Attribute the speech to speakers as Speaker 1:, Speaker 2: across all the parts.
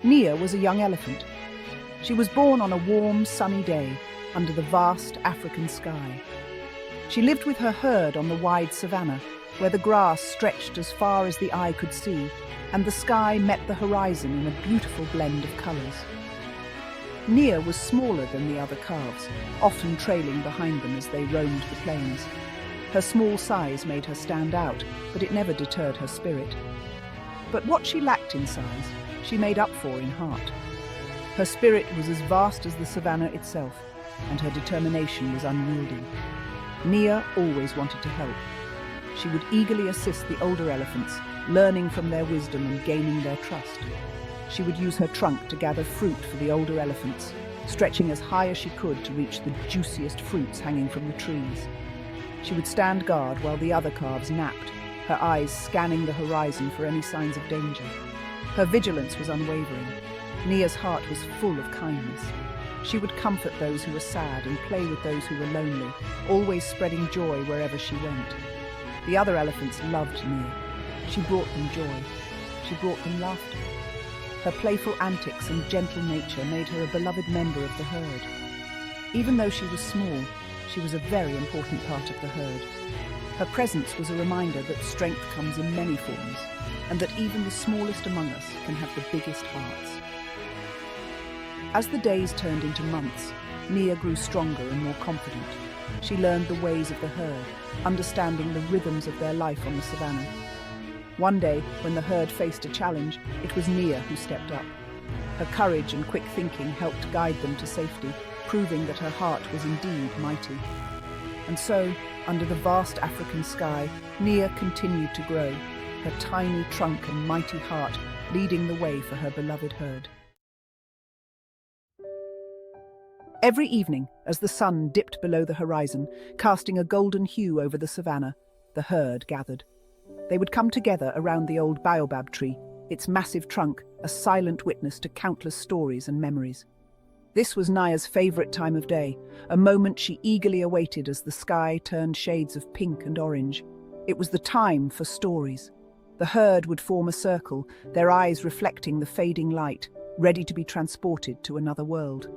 Speaker 1: Nia was a young elephant. She was born on a warm, sunny day under the vast African sky. She lived with her herd on the wide savanna, where the grass stretched as far as the eye could see, and the sky met the horizon in a beautiful blend of colours. Nia was smaller than the other calves, often trailing behind them as they roamed the plains. Her small size made her stand out, but it never deterred her spirit. But what she lacked in size, she made up for in heart. Her spirit was as vast as the savanna itself, and her determination was unyielding. Nia always wanted to help. She would eagerly assist the older elephants, learning from their wisdom and gaining their trust. She would use her trunk to gather fruit for the older elephants, stretching as high as she could to reach the juiciest fruits hanging from the trees. She would stand guard while the other calves napped, her eyes scanning the horizon for any signs of danger. Her vigilance was unwavering. Nia's heart was full of kindness. She would comfort those who were sad and play with those who were lonely, always spreading joy wherever she went. The other elephants loved Nia. She brought them joy. She brought them laughter. Her playful antics and gentle nature made her a beloved member of the herd. Even though she was small, she was a very important part of the herd. Her presence was a reminder that strength comes in many forms, and that even the smallest among us can have the biggest hearts. As the days turned into months, Nia grew stronger and more confident. She learned the ways of the herd, understanding the rhythms of their life on the savanna. One day, when the herd faced a challenge, it was Nia who stepped up. Her courage and quick thinking helped guide them to safety, proving that her heart was indeed mighty. And so, under the vast African sky, Nia continued to grow, her tiny trunk and mighty heart leading the way for her beloved herd. Every evening, as the sun dipped below the horizon, casting a golden hue over the savanna, the herd gathered. They would come together around the old baobab tree, its massive trunk a silent witness to countless stories and memories. This was Nia's favourite time of day, a moment she eagerly awaited as the sky turned shades of pink and orange. It was the time for stories. The herd would form a circle, their eyes reflecting the fading light, ready to be transported to another world.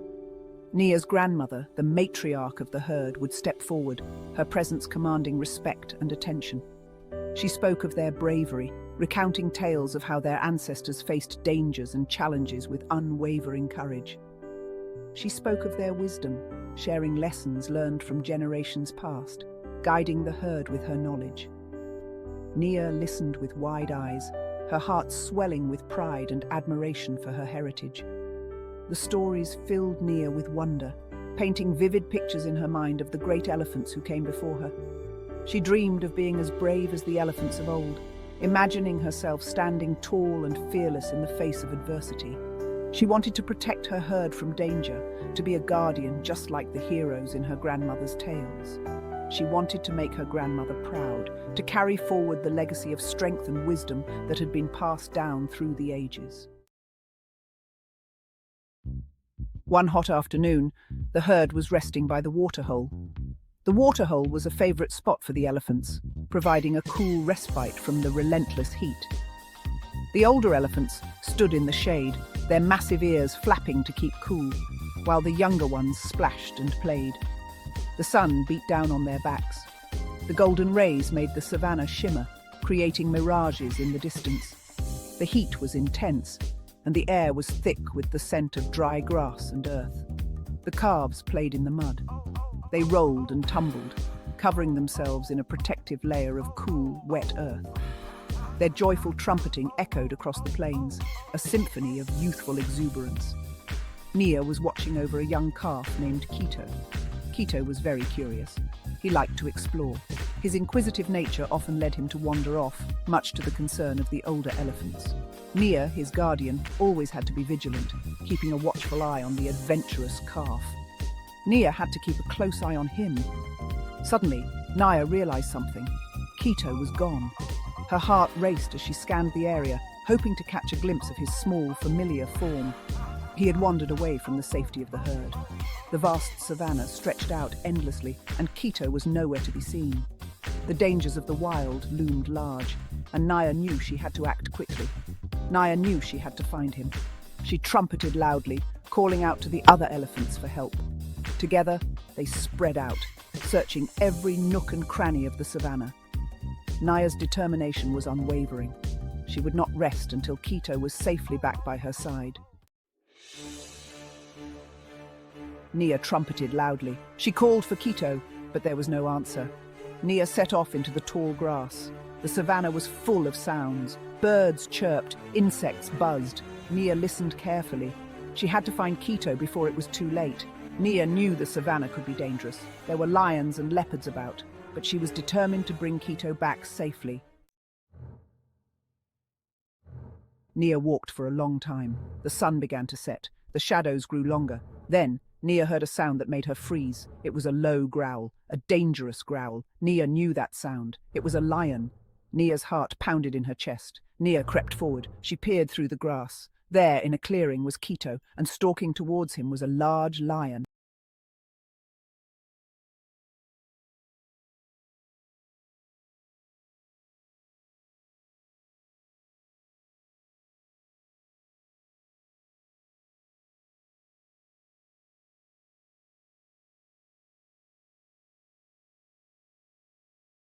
Speaker 1: Nia's grandmother, the matriarch of the herd, would step forward, her presence commanding respect and attention. She spoke of their bravery, recounting tales of how their ancestors faced dangers and challenges with unwavering courage. She spoke of their wisdom, sharing lessons learned from generations past, guiding the herd with her knowledge. Nia listened with wide eyes, her heart swelling with pride and admiration for her heritage. The stories filled Nia with wonder, painting vivid pictures in her mind of the great elephants who came before her. She dreamed of being as brave as the elephants of old, imagining herself standing tall and fearless in the face of adversity. She wanted to protect her herd from danger, to be a guardian just like the heroes in her grandmother's tales. She wanted to make her grandmother proud, to carry forward the legacy of strength and wisdom that had been passed down through the ages. One hot afternoon, the herd was resting by the waterhole. The waterhole was a favourite spot for the elephants, providing a cool respite from the relentless heat. The older elephants stood in the shade, their massive ears flapping to keep cool, while the younger ones splashed and played. The sun beat down on their backs. The golden rays made the savanna shimmer, creating mirages in the distance. The heat was intense, and the air was thick with the scent of dry grass and earth. The calves played in the mud. They rolled and tumbled, covering themselves in a protective layer of cool, wet earth. Their joyful trumpeting echoed across the plains, a symphony of youthful exuberance. Nia was watching over a young calf named Quito. Quito was very curious. He liked to explore. His inquisitive nature often led him to wander off, much to the concern of the older elephants. Nia, his guardian, always had to be vigilant, keeping a watchful eye on the adventurous calf. Nia had to keep a close eye on him. Suddenly, Nia realized something. Quito was gone. Her heart raced as she scanned the area, hoping to catch a glimpse of his small, familiar form. He had wandered away from the safety of the herd. The vast savanna stretched out endlessly, and Quito was nowhere to be seen. The dangers of the wild loomed large, and Nia knew she had to act quickly. Nia knew she had to find him. She trumpeted loudly, calling out to the other elephants for help. Together, they spread out, searching every nook and cranny of the savannah. Naya's determination was unwavering. She would not rest until Quito was safely back by her side. Nia trumpeted loudly. She called for Quito, but there was no answer. Nia set off into the tall grass. The savannah was full of sounds. Birds chirped, insects buzzed. Nia listened carefully. She had to find Quito before it was too late. Nia knew the savannah could be dangerous. There were lions and leopards about, but she was determined to bring Quito back safely. Nia walked for a long time. The sun began to set. The shadows grew longer. Then, Nia heard a sound that made her freeze. It was a low growl, a dangerous growl. Nia knew that sound. It was a lion. Nia's heart pounded in her chest. Nia crept forward. She peered through the grass. There, in a clearing, was Quito, and stalking towards him was a large lion.